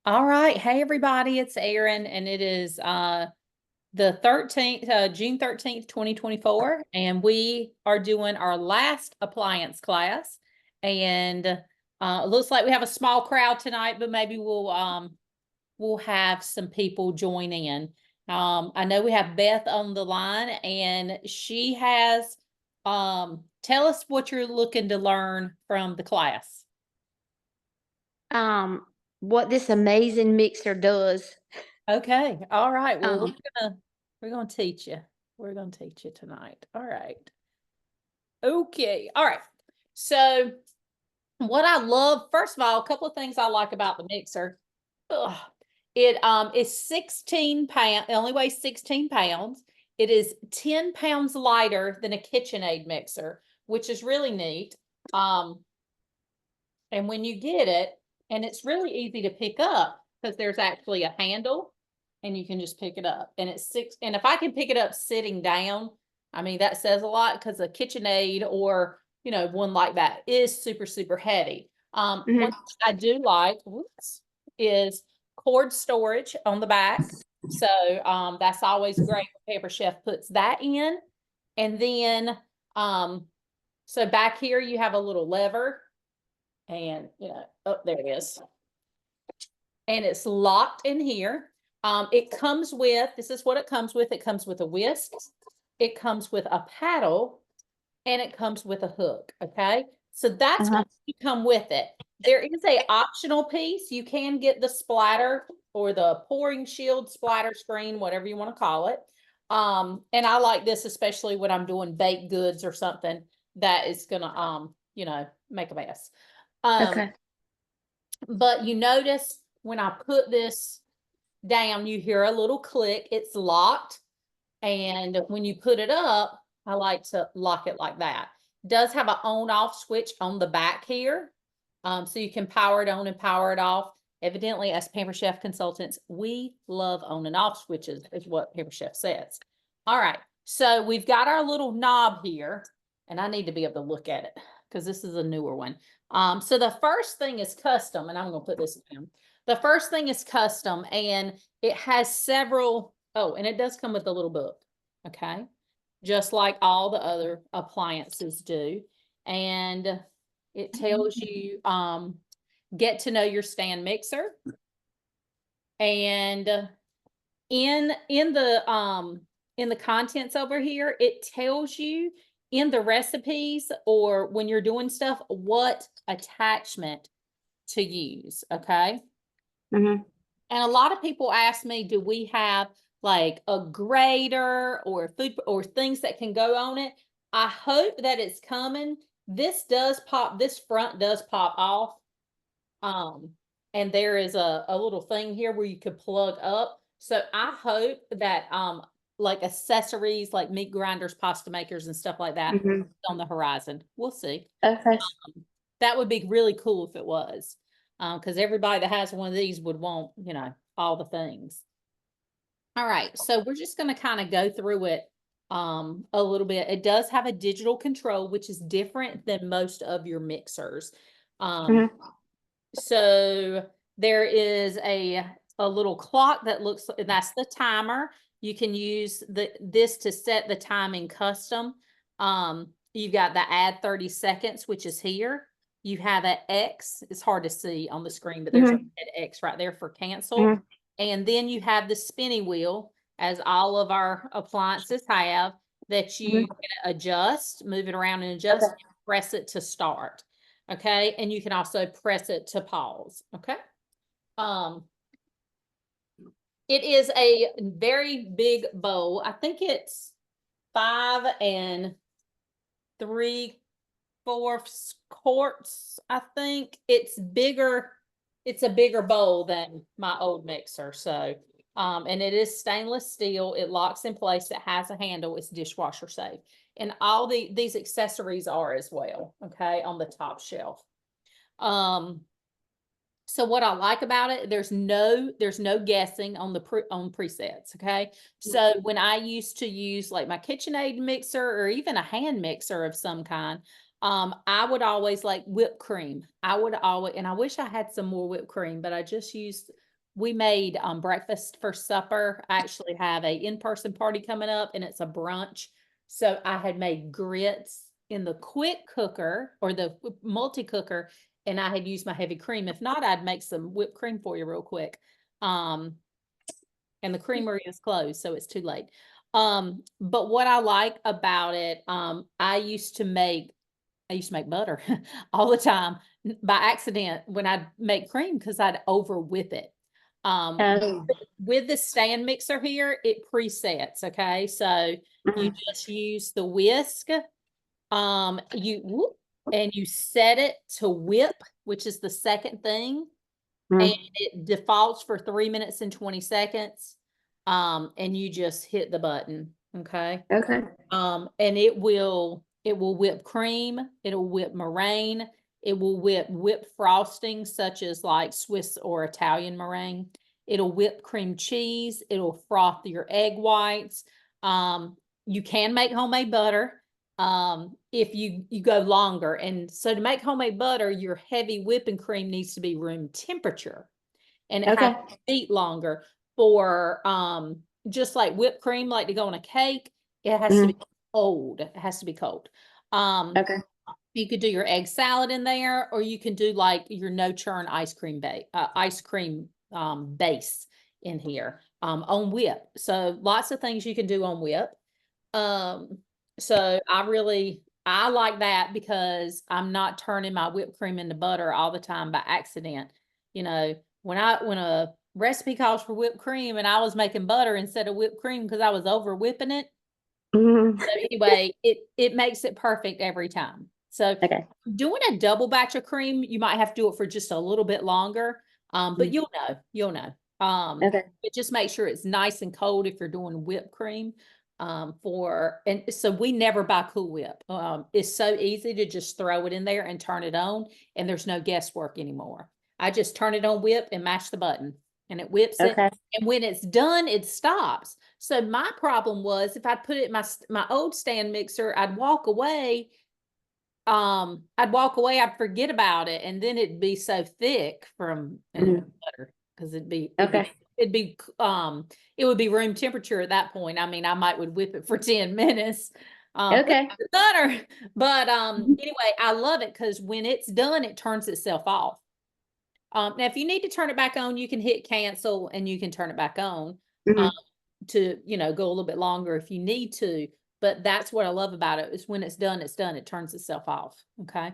All right. Hey, everybody. It's Erin, and it is the 13th, June 13th, 2024. And we are doing our last appliance class. And it looks like we have a small crowd tonight, but maybe we'll have some people join in. I know we have Beth on the line, and she has tell us what you're looking to learn from the class. um what this amazing mixer does. Okay. All right. Well, Um we're gonna teach you. We're gonna teach you tonight. All right. Okay. All right. So what I love, first of all, a couple of things I like about the mixer. Ugh. It is 16 pounds, it only weighs 16 pounds. It is 10 pounds lighter than a KitchenAid mixer, which is really neat. Um, and when you get it, and it's really easy to pick up because there's actually a handle and you can just pick it up. And it's and if I can pick it up sitting down, I mean, that says a lot because a KitchenAid or, one like that is super, super heavy. One mhm. thing I do like, is cord storage on the back. So that's always great when Paper Chef puts that in. And then, so back here you have a little lever and oh, there it is. And it's locked in here. It comes with, this is what it comes with. It comes with a whisk, it comes with a paddle, and it comes with a hook. Okay. So that's Uh-huh. going to come with it. There is a optional piece. You can get the splatter or the pouring shield splatter screen, whatever you want to call it. And I like this, especially when I'm doing baked goods or something that is gonna make a mess. Um, Okay. but you notice when I put this down, you hear a little click. It's locked. And when you put it up, I like to lock it like that. It does have an on-off switch on the back here. So you can power it on and power it off. Evidently, as Pamper Chef consultants, we love on and off switches, is what Pamper Chef says. All right. So we've got our little knob here, and I need to be able to look at it because this is a newer one. So the first thing is custom, and I'm going to put this down. The first thing is custom, and it has several. Oh, and it does come with a little book. Okay. Just like all the other appliances do. And it tells you, get to know your stand mixer. And in the contents over here, it tells you in the recipes or when you're doing stuff what attachment to use. Okay. Mhm. And a lot of people ask me, do we have like a grater or food or things that can go on it? I hope that it's coming. This does pop, this front does pop off. Um, and there is a little thing here where you could plug up. So I hope that like accessories like meat grinders, pasta makers, and stuff like that Mhm. on the horizon. We'll see. Okay. That would be really cool if it was. Because everybody that has one of these would want, all the things. All right, so we're just going to kind of go through it a little bit. It does have a digital control, which is different than most of your mixers. Um, Mhm. so there is a little clock that looks, and that's the timer. You can use this to set the timing custom. You've got the add 30 seconds, which is here. You have an X. It's hard to see on the screen, but there's a Mhm. red X right there for cancel. Mhm. And then you have the spinning wheel, as all of our appliances have, that you Mhm. can adjust, move it around and adjust, Okay. and press it to start. Okay. And you can also press it to pause. Okay. Um, it is a very big bowl. I think it's 5 3/4 quarts. I think it's bigger. It's a bigger bowl than my old mixer. So, and it is stainless steel. It locks in place. It has a handle. It's dishwasher safe. And all these accessories are as well. Okay. On the top shelf. Um, so what I like about it, there's no guessing on on presets. Okay. So when I used to use like my KitchenAid mixer or even a hand mixer of some kind, I would always like whipped cream. I would always, and I wish I had some more whipped cream, but I just used, we made breakfast for supper. I actually have a in-person party coming up and it's a brunch. So I had made grits in the quick cooker or the multi-cooker, and I had used my heavy cream. If not, I'd make some whipped cream for you real quick. And the creamery is closed, so it's too late. But what I like about it, I used to make butter all the time by accident when I'd make cream because I'd over whip it. Oh. With the stand mixer here, it presets. Okay, so you Mhm. just use the whisk. And you set it to whip, which is the second thing, and Mhm. it defaults for 3 minutes and 20 seconds. And you just hit the button. Okay. Okay. And it will whip cream, it'll whip meringue, it will whip frosting such as like Swiss or Italian meringue. It'll whip cream cheese, it'll froth your egg whites. You can make homemade butter if you go longer. And so to make homemade butter, your heavy whipping cream needs to be room temperature and it has Okay. to beat longer for just like whipped cream, like to go on a cake. It has to be Mhm. cold. It has to be cold. Okay. You could do your egg salad in there, or you can do like your no churn ice cream base in here on whip. So lots of things you can do on whip. Um, so I like that because I'm not turning my whipped cream into butter all the time by accident. You know, when a recipe calls for whipped cream and I was making butter instead of whipped cream because I was over whipping it. Mhm. So anyway, it makes it perfect every time. So Okay. doing a double batch of cream, you might have to do it for just a little bit longer. But Mhm. you'll know. Okay. But just make sure it's nice and cold if you're doing whipped cream. And so we never buy Cool Whip. It's so easy to just throw it in there and turn it on, and there's no guesswork anymore. I just turn it on whip and mash the button, and it whips it. Okay. And when it's done, it stops. So my problem was if I put it in my old stand mixer, I'd forget about it, and then it'd be so thick from Mhm. butter because Okay. it'd be it would be room temperature at that point. I mean, I might would whip it for 10 minutes. But Okay. it's butter. But Mhm. anyway, I love it because when it's done, it turns itself off. Now if you need to turn it back on, you can hit cancel and you can turn it back on. Um, Mhm. to, go a little bit longer if you need to. But that's what I love about it is when it's done, it's done. It turns itself off. Okay.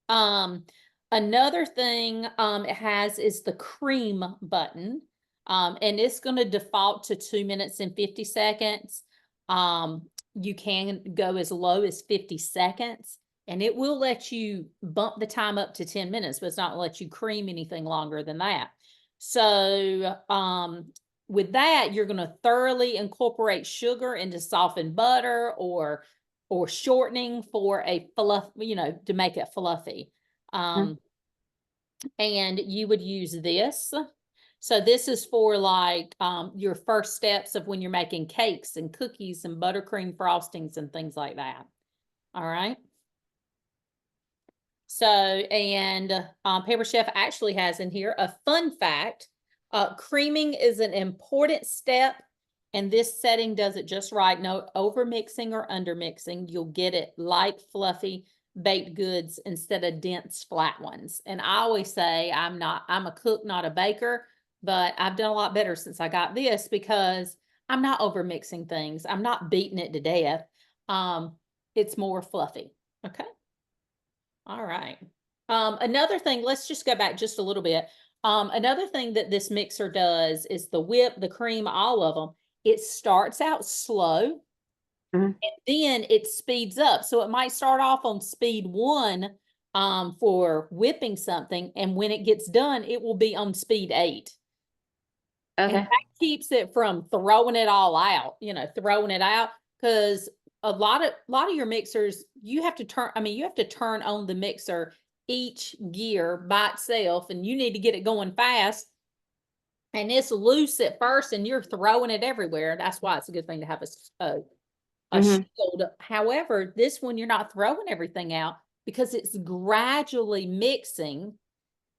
Um, Another thing it has is the cream button. And it's going to default to 2 minutes and 50 seconds. You can go as low as 50 seconds and it will let you bump the time up to 10 minutes, but it's not let you cream anything longer than that. So, with that, you're going to thoroughly incorporate sugar into softened butter or shortening for a fluff, to make it fluffy. Mhm. Um, and you would use this. So this is for like your first steps of when you're making cakes and cookies and buttercream frostings and things like that. All right. So, and Paper Chef actually has in here a fun fact. Creaming is an important step, and this setting does it just right. No over mixing or under mixing. You'll get it light, fluffy baked goods instead of dense, flat ones. And I always say I'm a cook, not a baker, but I've done a lot better since I got this because I'm not over mixing things. I'm not beating it to death. It's more fluffy. Okay. All right. Another thing, let's just go back just a little bit. Another thing that this mixer does is the whip, the cream, all of them, it starts out slow Mhm. and then it speeds up. So it might start off on speed one for whipping something. And when it gets done, it will be on speed 8. And Okay. that keeps it from throwing it all out, throwing it out. Because a lot of your mixers, you have to turn on the mixer each gear by itself, and you need to get it going fast. And it's loose at first, and you're throwing it everywhere. That's why it's a good thing to have a a Mhm. shield. However, this one, you're not throwing everything out because it's gradually mixing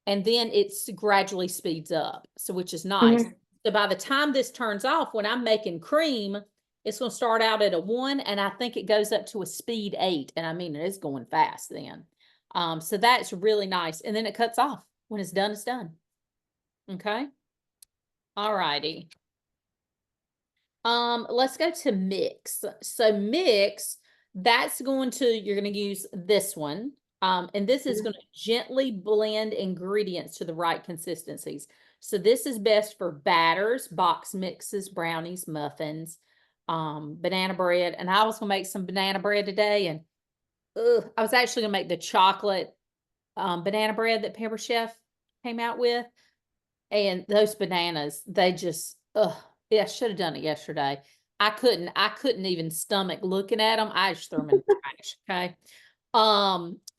and then it's gradually speeds up. So, which is nice. Mhm. So by the time this turns off, when I'm making cream, it's going to start out at a 1, and I think it goes up to a speed 8. And I mean, it's going fast then. So that's really nice. And then it cuts off. When it's done, it's done. Okay. All righty. Let's go to mix. So mix, that's going to, you're going to use this one. And this is Mhm. going to gently blend ingredients to the right consistencies. So this is best for batters, box mixes, brownies, muffins, banana bread. And I was going to make some banana bread today. And I was actually going to make the chocolate banana bread that Pepper Chef came out with. And those bananas, they just, yeah, I should have done it yesterday. I couldn't even stomach looking at them. I just threw them in the trash. Okay.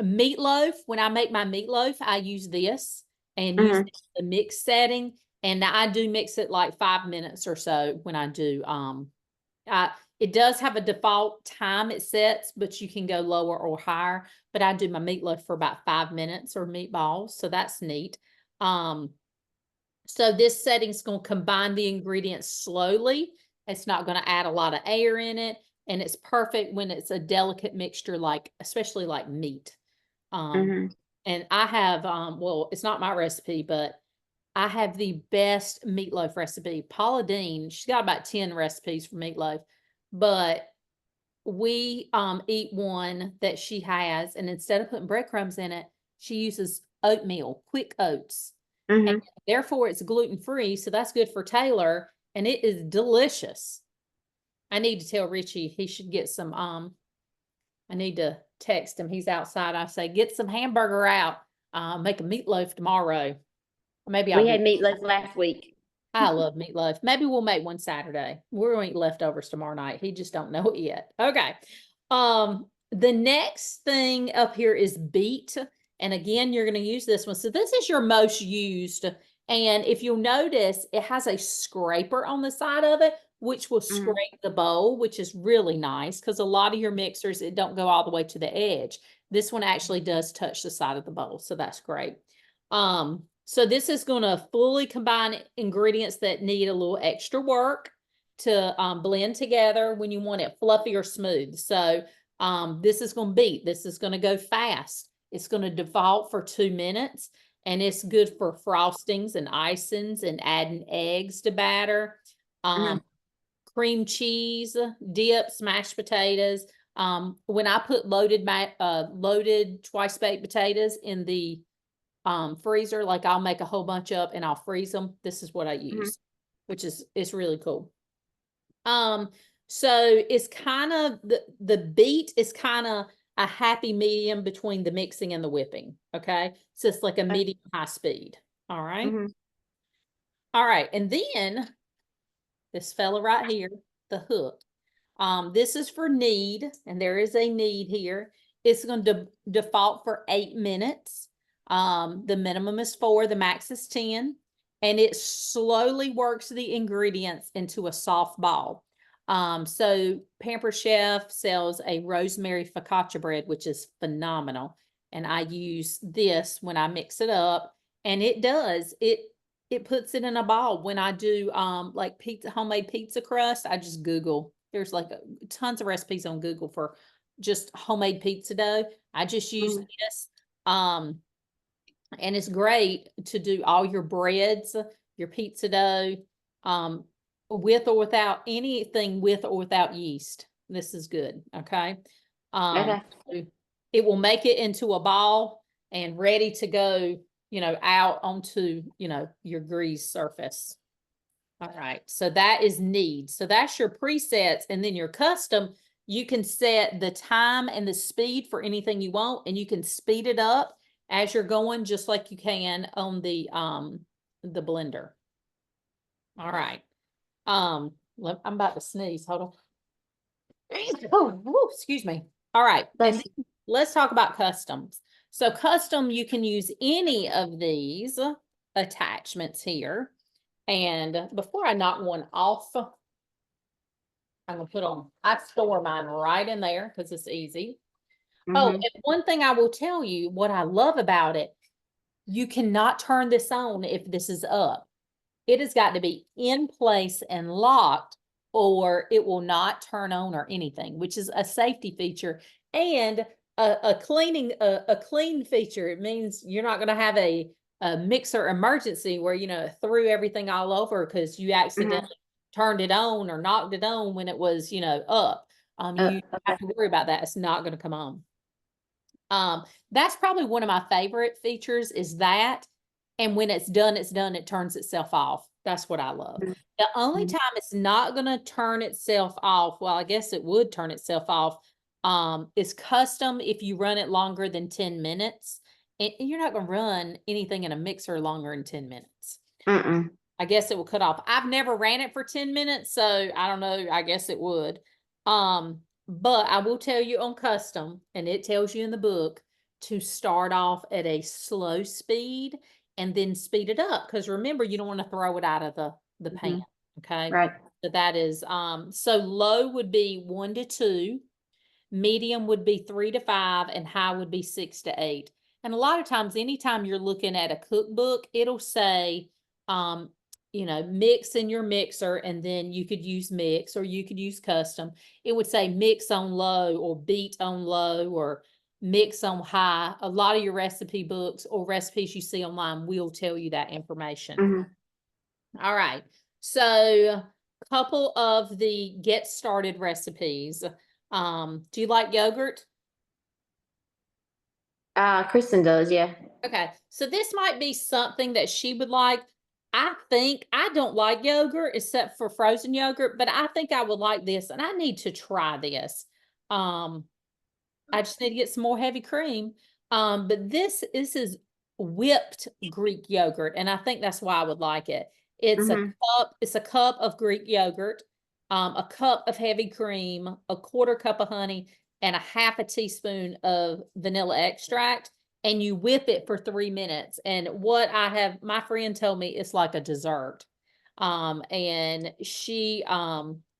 Meatloaf, when I make my meatloaf, I use this and use Mhm. the mix setting. And I do mix it like 5 minutes or so when I do. It does have a default time it sets, but you can go lower or higher. But I do my meatloaf for about 5 minutes or meatballs. So that's neat. So this setting's going to combine the ingredients slowly. It's not going to add a lot of air in it. And it's perfect when it's a delicate mixture, like, especially like meat. Mhm. And I have, well, it's not my recipe, but I have the best meatloaf recipe. Paula Dean, she's got about 10 recipes for meatloaf, but we eat one that she has, and instead of putting breadcrumbs in it, she uses oatmeal, quick oats. And Mhm. therefore it's gluten free, so that's good for Taylor, and it is delicious. I need to tell Richie he should get some I need to text him. He's outside. I say, get some hamburger out. Make a meatloaf tomorrow. Maybe I'll We do. had meatloaf last week. I love meatloaf. Maybe we'll make one Saturday. We're going to eat leftovers tomorrow night. He just don't know it yet. Okay. The next thing up here is beet. And again, you're going to use this one. So this is your most used. And if you'll notice, it has a scraper on the side of it, which will Mhm. scrape the bowl, which is really nice because a lot of your mixers, it don't go all the way to the edge. This one actually does touch the side of the bowl. So that's great. So this is going to fully combine ingredients that need a little extra work to blend together when you want it fluffy or smooth. So this is going to beat. This is going to go fast. It's going to default for 2 minutes, and it's good for frostings and icings and adding eggs to batter. Mhm. Cream cheese, dip, mashed potatoes. When I put loaded twice baked potatoes in the freezer, like I'll make a whole bunch up and I'll freeze them. This is what I Mhm. use, which is, it's really cool. Um, so it's kind of the beat is kind of a happy medium between the mixing and the whipping. Okay. So it's like a medium high speed. All right. Mhm. All right. And then this fella right here, the hook. This is for knead, and there is a knead here. It's going to default for 8 minutes. The minimum is 4, the max is 10, and it slowly works the ingredients into a soft ball. So Pamper Chef sells a rosemary focaccia bread, which is phenomenal. And I use this when I mix it up, and it puts it in a ball. When I do like homemade pizza crust, I just Google. There's like tons of recipes on Google for just homemade pizza dough. I just use Mhm. this. Um, and it's great to do all your breads, your pizza dough, with or without anything with or without yeast. This is good. Okay. Okay. So it will make it into a ball and ready to go, out onto, your grease surface. All right. So that is need. So that's your presets, and then your custom, you can set the time and the speed for anything you want, and you can speed it up as you're going, just like you can on the blender. All right. I'm about to sneeze. Hold on. Oh, woo, excuse me. All right. And Bless you. then let's talk about customs. So custom, you can use any of these attachments here. And before I knock one off, I'm gonna put on, I store mine right in there because it's easy. Oh, Mhm. and one thing I will tell you, what I love about it, you cannot turn this on if this is up. It has got to be in place and locked, or it will not turn on or anything, which is a safety feature and a clean feature. It means you're not going to have a mixer emergency where, you know, it threw everything all over because you accidentally turned it on or knocked it on when it was, you know, up. You Okay. have to worry about that. It's not going to come on. That's probably one of my favorite features is that. And when it's done, it turns itself off. That's what I love. Mhm. The only Mhm. time it's not going to turn itself off, well, I guess it would turn itself off, is custom if you run it longer than 10 minutes. And you're not going to run anything in a mixer longer than 10 minutes. Mm-mm. I guess it will cut off. I've never ran it for 10 minutes, so I don't know. I guess it would. But I will tell you on custom, and it tells you in the book to start off at a slow speed and then speed it up. Because remember, you don't want to throw it out of the pan. Mhm. Okay. Right. So that is so low would be 1 to 2, medium would be 3 to 5, and high would be 6 to 8. And a lot of times, anytime you're looking at a cookbook, it'll say, um, you know, mix in your mixer, and then you could use mix or you could use custom. It would say mix on low or beat on low or mix on high. A lot of your recipe books or recipes you see online will tell you that information. Mhm. All right. So, couple of the get started recipes. Do you like yogurt? Kristen does, yeah. Okay. So this might be something that she would like. I think I don't like yogurt except for frozen yogurt, but I think I would like this and I need to try this. Um, I just need to get some more heavy cream. But this is whipped Greek yogurt, and I think that's why I would like it. Mhm. It's a cup of Greek yogurt, a cup of heavy cream, a quarter cup of honey, and a half a teaspoon of vanilla extract. And you whip it for 3 minutes. And what my friend told me it's like a dessert. And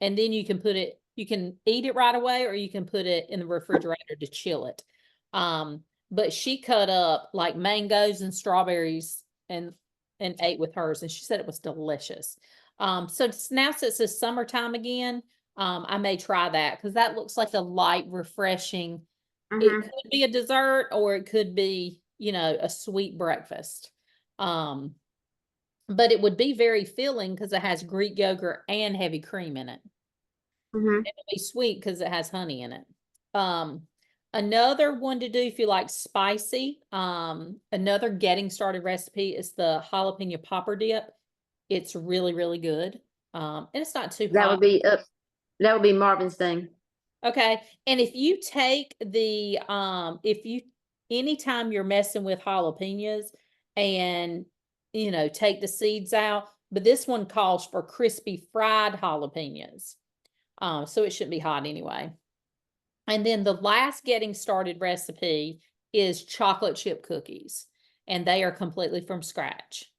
then you can eat it right away or you can put it in the refrigerator to chill it. But she cut up like mangoes and strawberries and ate with hers, and she said it was delicious. So now since it's summertime again, I may try that because that looks like a light, refreshing. It Mhm. could be a dessert or it could be, you know, a sweet breakfast. Um, but it would be very filling because it has Greek yogurt and heavy cream in it. Mhm. It'll be sweet because it has honey in it. Um, Another one to do if you like spicy, another getting started recipe is the jalapeno popper dip. It's really, really good. And it's not too That hot. would be up. That would be Marvin's thing. Okay. And if you take if you, anytime you're messing with jalapenos and, you know, take the seeds out, but this one calls for crispy fried jalapenos. So it shouldn't be hot anyway. And then the last getting started recipe is chocolate chip cookies, and they are completely from scratch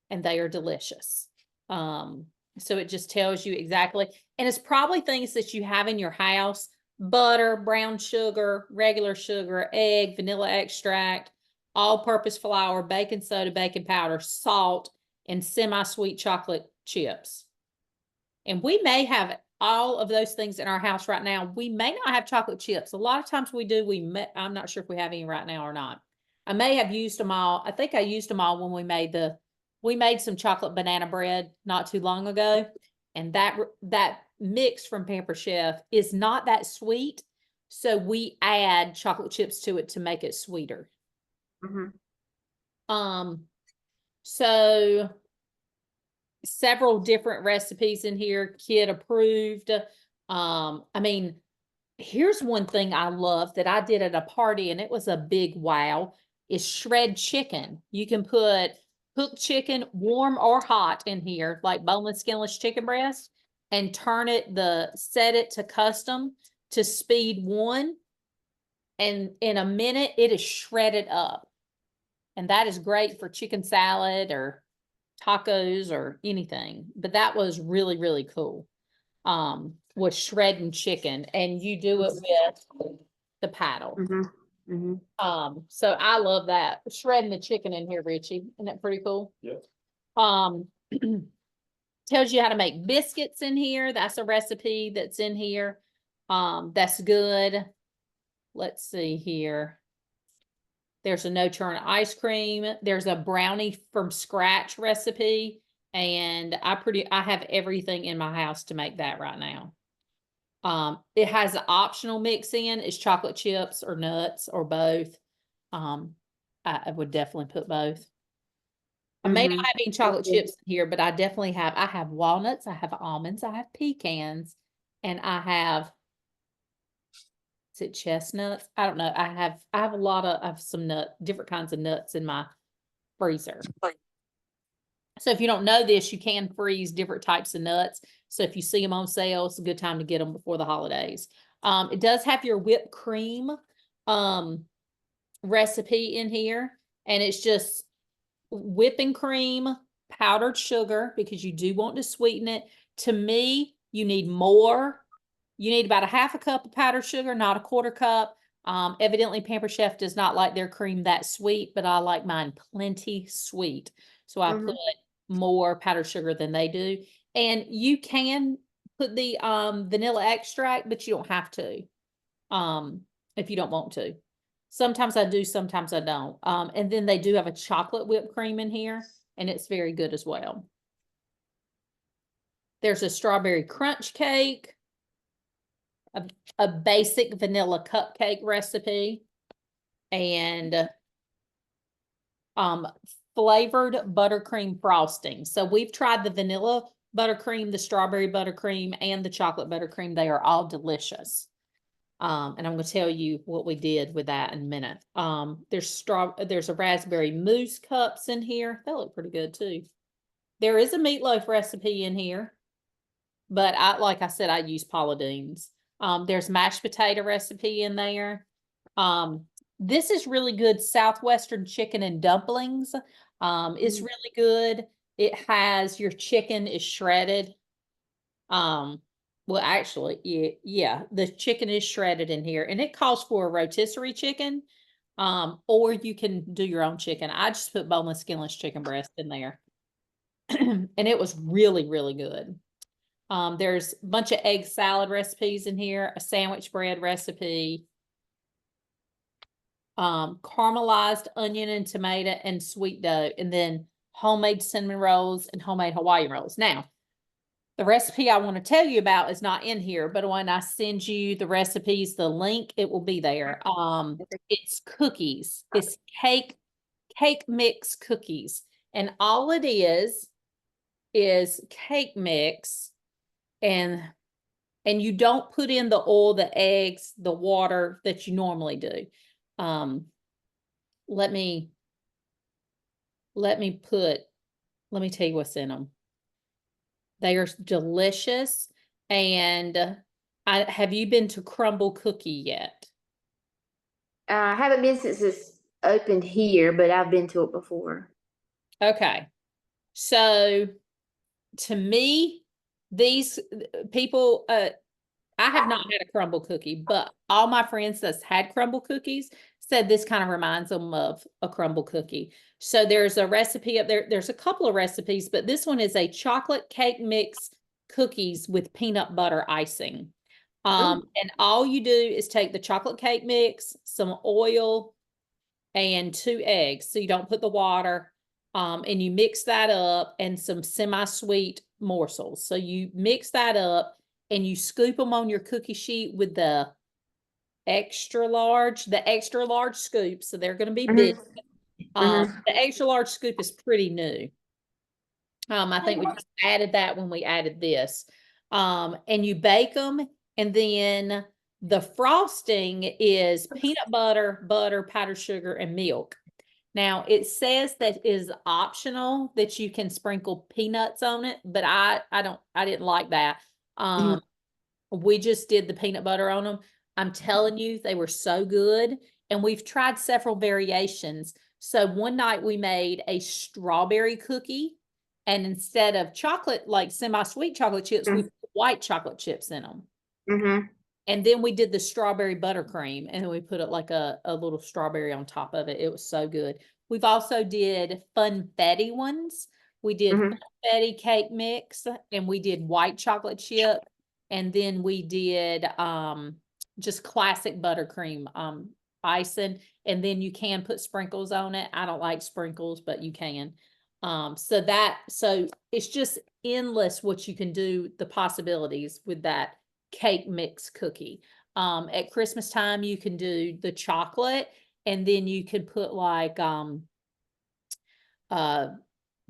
and they are delicious. Um, so it just tells you exactly, and it's probably things that you have in your house: butter, brown sugar, regular sugar, egg, vanilla extract, all purpose flour, baking soda, baking powder, salt, and semi sweet chocolate chips. And we may have all of those things in our house right now. We may not have chocolate chips. A lot of times we do. I'm not sure if we have any right now or not. I may have used them all. I think I used them all when we made some chocolate banana bread not too long ago. And that mix from Pamper Chef is not that sweet. So we add chocolate chips to it to make it sweeter. Mhm. Um, so several different recipes in here, kid approved. I mean, here's one thing I love that I did at a party and it was a big wow, is shred chicken. You can put cooked chicken, warm or hot, in here, like boneless, skinless chicken breast, and set it to custom to speed 1. And in a minute, it is shredded up. And that is great for chicken salad or tacos or anything. But that was really, really cool. with shredding chicken, and you do it with the paddle. So I love that. Shredding the chicken in here, Richie. Isn't that pretty cool? Yep. Tells you how to make biscuits in here. That's a recipe that's in here. That's good. Let's see here. There's a no churn ice cream. There's a brownie from scratch recipe. And I have everything in my house to make that right now. It has an optional mix in. It's chocolate chips or nuts or both. I would definitely put both. I may not have any chocolate chips in here, but I definitely have. I have walnuts, I have almonds, I have pecans, and I have, is it chestnuts? I don't know. I have a lot of some different kinds of nuts in my freezer. So if you don't know this, you can freeze different types of nuts. So if you see them on sale, it's a good time to get them before the holidays. It does have your whipped cream recipe in here, and it's just whipping cream, powdered sugar, because you do want to sweeten it. To me, you need more. You need about a half a cup of powdered sugar, not a quarter cup. Evidently, Pampered Chef does not like their cream that sweet, but I like mine plenty sweet. So I put more powdered sugar than they do. And you can put the vanilla extract, but you don't have to if you don't want to. Sometimes I do, sometimes I don't. And then they do have a chocolate whipped cream in here, and it's very good as well. There's a strawberry crunch cake, a basic vanilla cupcake recipe, and flavored buttercream frosting. So we've tried the vanilla buttercream, the strawberry buttercream, and the chocolate buttercream. They are all delicious. And I'm going to tell you what we did with that in a minute. There's a raspberry mousse cups in here. They look pretty good too. There is a meatloaf recipe in here, but like I said, I use Paula Deen's. There's mashed potato recipe in there. This is really good Southwestern chicken and dumplings. It's really good. It has your chicken is shredded. Well, actually, yeah, the chicken is shredded in here, and it calls for a rotisserie chicken, or you can do your own chicken. I just put boneless, skinless chicken breast in there, and it was really, really good. There's a bunch of egg salad recipes in here, a sandwich bread recipe, caramelized onion and tomato and sweet dough, and then homemade cinnamon rolls and homemade Hawaiian rolls. Now, the recipe I want to tell you about is not in here, but when I send you the recipes, the link, it will be there. It's cookies. It's cake mix cookies. And all it is cake mix, and you don't put in the oil, the eggs, the water that you normally do. Let me tell you what's in them. They are delicious. And have you been to Crumble Cookie yet? I haven't been since it's opened here, but I've been to it before. Okay. So to me, these people, I have not had a crumble cookie, but all my friends that's had crumble cookies said this kind of reminds them of a crumble cookie. So there's a recipe up there. There's a couple of recipes, but this one is a chocolate cake mix cookies with peanut butter icing. And all you do is take the chocolate cake mix, some oil, and 2 eggs. So you don't put the water, and you mix that up, and some semi-sweet morsels. So you mix that up, and you scoop them on your cookie sheet with the extra large scoop. So they're going to be big. The extra large scoop is pretty new. I think we just added that when we added this. And you bake them, and then the frosting is peanut butter, powdered sugar, and milk. Now, it says that it is optional that you can sprinkle peanuts on it, but I didn't like that. We just did the peanut butter on them. I'm telling you, they were so good. And we've tried several variations. So one night we made a strawberry cookie, and instead of chocolate, like semi-sweet chocolate chips, we put white chocolate chips in them. Mm-hmm. And then we did the strawberry buttercream, and then we put it like a little strawberry on top of it. It was so good. We've also did funfetti ones. We did Mm-hmm. funfetti cake mix, and we did white chocolate chip, and then we did just classic buttercream icing, and then you can put sprinkles on it. I don't like sprinkles, but you can. So it's just endless what you can do, the possibilities with that cake mix cookie. At Christmas time, you can do the chocolate, and then you could put like uh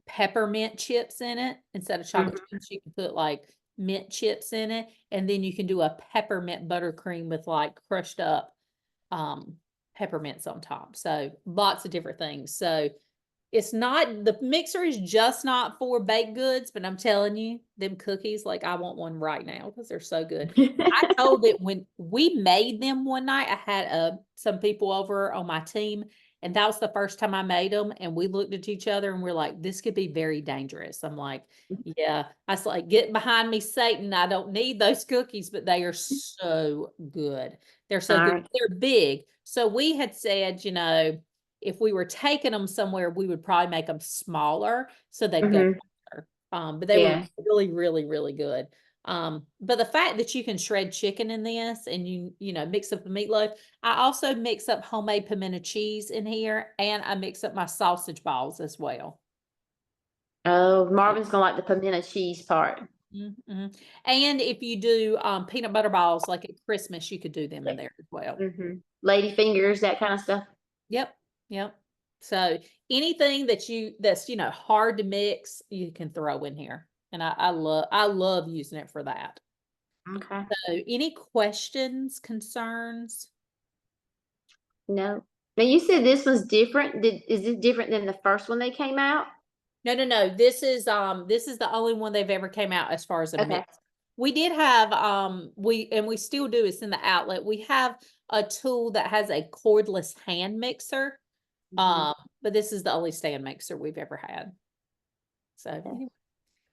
peppermint chips in it instead of chocolate Mm-hmm. chips. You can put like mint chips in it, and then you can do a peppermint buttercream with like crushed up um peppermints on top. So lots of different things. So it's not, the mixer is just not for baked goods, but I'm telling you, them cookies, like I want one right now because they're so good. I told it when we made them one night, I had some people over on my team, and that was the first time I made them. And we looked at each other and we're like, this could be very dangerous. I'm like, yeah, I was like, get behind me, Satan. I don't need those cookies, but they are so good. They're so All good. right. They're big. So we had said, if we were taking them somewhere, we would probably make them smaller so they'd go Mm-hmm. faster. But they were Yeah. really, really, really good. But the fact that you can shred chicken in this and mix up the meatloaf, I also mix up homemade pimento cheese in here, and I mix up my sausage balls as well. Oh, Marvin's gonna like the pimento cheese part. Mhm. And if you do peanut butter balls like at Christmas, you could do them in there as well. Mm-hmm. Lady fingers, that kind of stuff. Yep. Yep. So anything that's hard to mix, you can throw in here. And I love using it for that. Okay. So any questions, concerns? No. Now you said this was different. Is this different than the first one they came out? No, no, no. This is the only one they've ever came out as far as a Okay. mix. We did have we still do, it's in the outlet. We have a tool that has a cordless hand mixer. Mhm. But this is the only stand mixer we've ever had. So Okay. anyway.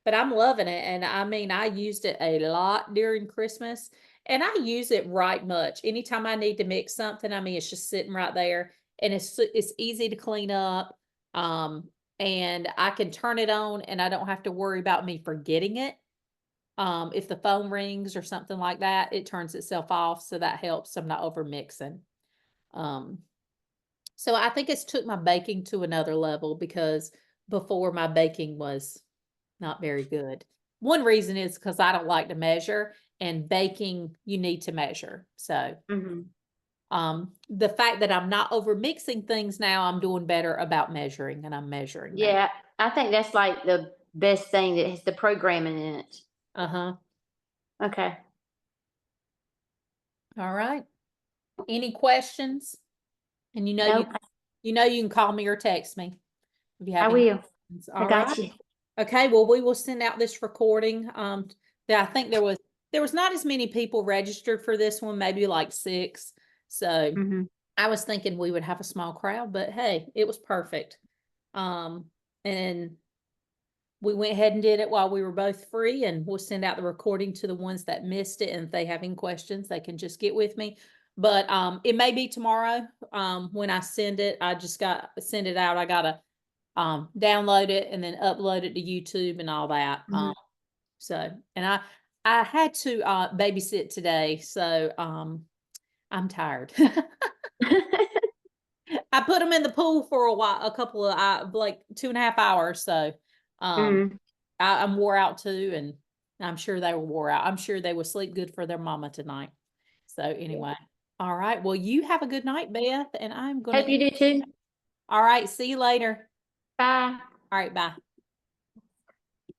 But I'm loving it, and I mean, I used it a lot during Christmas, and I use it right much. Anytime I need to mix something, I mean, it's just sitting right there, and it's easy to clean up, and I can turn it on, and I don't have to worry about me forgetting it. If the phone rings or something like that, it turns itself off, so that helps. I'm not over mixing. Um, so I think it's took my baking to another level because before my baking was not very good. One reason is because I don't like to measure, and baking, you need to measure. So, Mhm. the fact that I'm not over mixing things now, I'm doing better about measuring, and I'm measuring now. Yeah, I think that's like the best thing that has the programming in it. Uh-huh. Okay. All right. Any questions? And Nope. you can call me or text me if you I have any will. questions. I All right. got you. Okay, well, we will send out this recording. I think there was not as many people registered for this one, maybe like 6. So Mhm. I was thinking we would have a small crowd, but hey, it was perfect. And we went ahead and did it while we were both free, and we'll send out the recording to the ones that missed it. And if they have any questions, they can just get with me. But it may be tomorrow. When I send it, send it out. I gotta download it and then upload it to YouTube and all that. Mhm. And I had to babysit today, so I'm tired. I put them in the pool for a while, a couple of like 2.5 hours. So um Mhm. I'm wore out too, and I'm sure they were wore out. I'm sure they will sleep good for their mama tonight. So Yeah. anyway, all right. Well, you have a good night, Beth, and I'm gonna Hope you do too. all right, see you later. Bye. All right, bye.